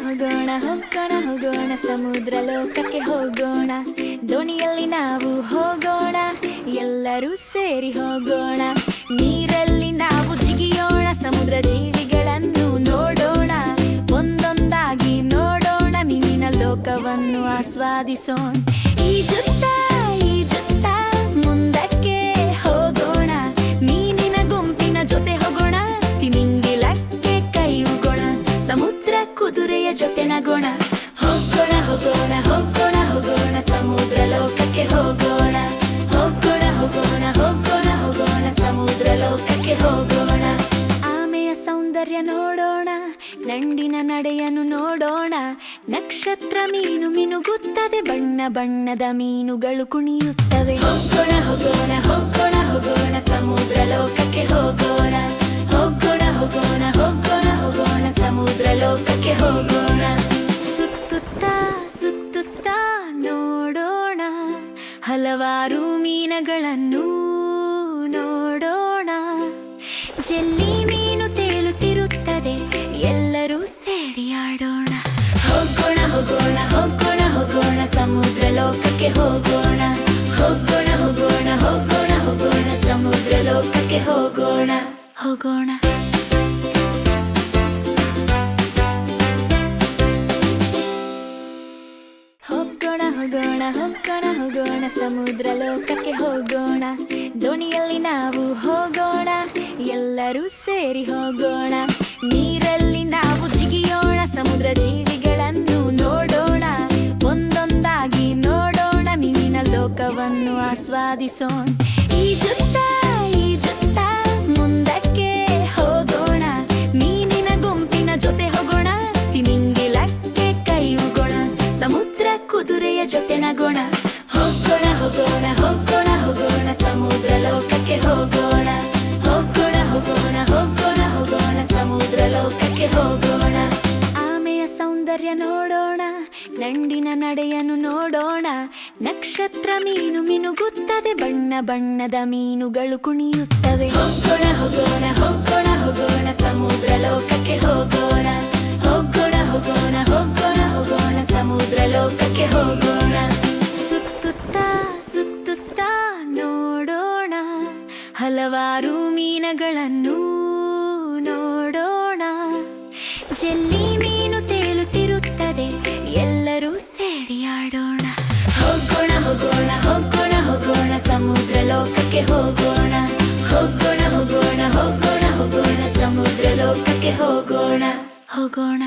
ಹೋಗೋಣ ಹೋಗೋಣ ಹೋಗೋಣ ಸಮುದ್ರ ಲೋಕಕ್ಕೆ ಹೋಗೋಣ. ದೋಣಿಯಲ್ಲಿ ನಾವು ಹೋಗೋಣ, ಎಲ್ಲರೂ ಸೇರಿ ಹೋಗೋಣ. ನೀರಲ್ಲಿ ನಾವು ಜಿಗಿಯೋಣ, ಸಮುದ್ರ ಜೀವಿಗಳನ್ನು ನೋಡೋಣ. ಒಂದೊಂದಾಗಿ ನೋಡೋಣ, ಮೀನಿನ ಲೋಕವನ್ನು ಆಸ್ವಾದಿಸೋಣ. ಈಜುತ್ತಾ ಈಜುತ್ತಾ ಮುಂದಕ್ಕೆ ಹೋಗೋಣ, ಮೀನಿನ ಗುಂಪಿನ ಜೊತೆ ಹೋಗೋಣ. ತಿಮಿಂಗಿಲಕ್ಕೆ ಕೈ ಉಗೋಣ, ಸಮುದ್ರ ಕುದುರೆಯ ಜೊತೆ ನಗೋಣ. ಹೋಗೋಣ ಹೋಗೋಣ ಹೋಗೋಣ ಹೋಗೋಣ ಸಮುದ್ರ ಲೋಕಕ್ಕೆ ಹೋಗೋಣ. ಹೋಗೋಣ ಹೋಗೋಣ ಹೋಗೋಣ ಹೋಗೋಣ ಸಮುದ್ರ ಲೋಕಕ್ಕೆ ಹೋಗೋಣ. ಆಮೆಯ ಸೌಂದರ್ಯ ನೋಡೋಣ, ನಂಡಿನ ನಡೆಯನ್ನು ನೋಡೋಣ. ನಕ್ಷತ್ರ ಮೀನು ಮಿನುಗುತ್ತದೆ, ಬಣ್ಣ ಬಣ್ಣದ ಮೀನುಗಳು ಕುಣಿಯುತ್ತವೆ. ಹೋಗೋಣ ಹೋಗೋಣ ಹೋಗೋಣ ಹೋಗೋಣ ಸಮುದ್ರ ಲೋಕಕ್ಕೆ ಹೋಗೋಣ. ಹೋಗೋಣ ಹೋಗೋಣ ಹೋಗೋಣ ಹೋಗೋಣ ಸಮುದ್ರ ಲೋಕಕ್ಕೆ ಹೋಗೋಣ. ಸುತ್ತುತ್ತಾ ಸುತ್ತುತ್ತಾ ನೋಡೋಣ, ಹಲವಾರು ಮೀನುಗಳನ್ನು ನೋಡೋಣ. ಜೆಲ್ಲಿ ಮೀನು ತೇಲುತ್ತಿರುತ್ತದೆ, ಎಲ್ಲರೂ ಸೇರಿ ಆಡೋಣ. ಹೋಗೋಣ ಹೋಗೋಣ ಹೋಗೋಣ ಹೋಗೋಣ ಸಮುದ್ರ ಲೋಕಕ್ಕೆ ಹೋಗೋಣ. ಹೋಗೋಣ ಹೋಗೋಣ ಹೋಗೋಣ ಹೋಗೋಣ ಸಮುದ್ರ ಲೋಕಕ್ಕೆ ಹೋಗೋಣ. ಹೋಗೋಣ ಹೋಗೋಣ ಹೋಗೋಣ ಹೋಗೋಣ ಹೋಗೋಣ ಸಮುದ್ರ ಲೋಕಕ್ಕೆ ಹೋಗೋಣ. ದೋಣಿಯಲ್ಲಿ ನಾವು ಹೋಗೋಣ, ಎಲ್ಲರೂ ಸೇರಿ ಹೋಗೋಣ. ನೀರಲ್ಲಿ ನಾವು ಜಿಗಿಯೋಣ, ಸಮುದ್ರ ಜೀವಿಗಳನ್ನು ನೋಡೋಣ. ಒಂದೊಂದಾಗಿ ನೋಡೋಣ, ಮೀನಿನ ಲೋಕವನ್ನು ಆಸ್ವಾದಿಸೋಣ. ಈಜುತ್ತಾ ಈಜುತ್ತಾ ಮುಂದಕ್ಕೆ ಹೋಗೋಣ, ಮೀನಿನ ಗುಂಪಿನ ಜೊತೆ ಹೋಗೋಣ. ತಿಮಿಂಗಿಲಕ್ಕೆ ಕೈ ಉಗೋಣ, ಸಮುದ್ರ ಕುದುರೆಯ ಜೊತೆ ನಗೋಣ. ಹೋಗೋಣ ಹೋಗೋಣ ಹೋಗೋಣ ಹೋಗೋಣ ಸಮುದ್ರ ಲೋಕಕ್ಕೆ ಹೋಗೋಣ. ಹೋಗೋಣ ಹೋಗೋಣ ಹೋಗೋಣ ಹೋಗೋಣ ಸಮುದ್ರ ಲೋಕಕ್ಕೆ ಹೋಗೋಣ. ಆಮೆಯ ಸೌಂದರ್ಯ ನೋಡೋಣ, ನಂಡಿನ ನಡೆಯನ್ನು ನೋಡೋಣ. ನಕ್ಷತ್ರ ಮೀನು ಮಿನುಗುತ್ತದೆ, ಬಣ್ಣ ಬಣ್ಣದ ಮೀನುಗಳು ಕುಣಿಯುತ್ತವೆ. ಹೋಗೋಣ ಹೋಗೋಣ ಹೋಗೋಣ ಹೋಗೋಣ ಸಮುದ್ರ ಲೋಕಕ್ಕೆ ಹೋಗೋಣ. ಹೋಗೋಣ ಹೋಗೋಣ ಹೋಗೋಣ ಹೋಗೋಣ ಸಮುದ್ರ ಲೋಕಕ್ಕೆ ಹೋಗೋಣ. ಸುತ್ತುತ್ತಾ ಸುತ್ತುತ್ತಾ ನೋಡೋಣ, ಹಲವಾರು ಮೀನುಗಳನ್ನು ನೋಡೋಣ. ಜೆಲ್ಲಿ ಮೀನು ತೇಲುತ್ತಿರುತ್ತದೆ, ಎಲ್ಲರೂ ಸೇರಿ ಆಡೋಣ. ಹೋಗೋಣ ಹೋಗೋಣ ಹೋಗೋಣ ಹೋಗೋಣ ಸಮುದ್ರ ಲೋಕಕ್ಕೆ ಹೋಗೋಣ. ಹೋಗೋಣ ಹೋಗೋಣ ಹೋಗೋಣ ಹೋಗೋಣ ಸಮುದ್ರ ಲೋಕಕ್ಕೆ ಹೋಗೋಣ. ಹೋಗೋಣ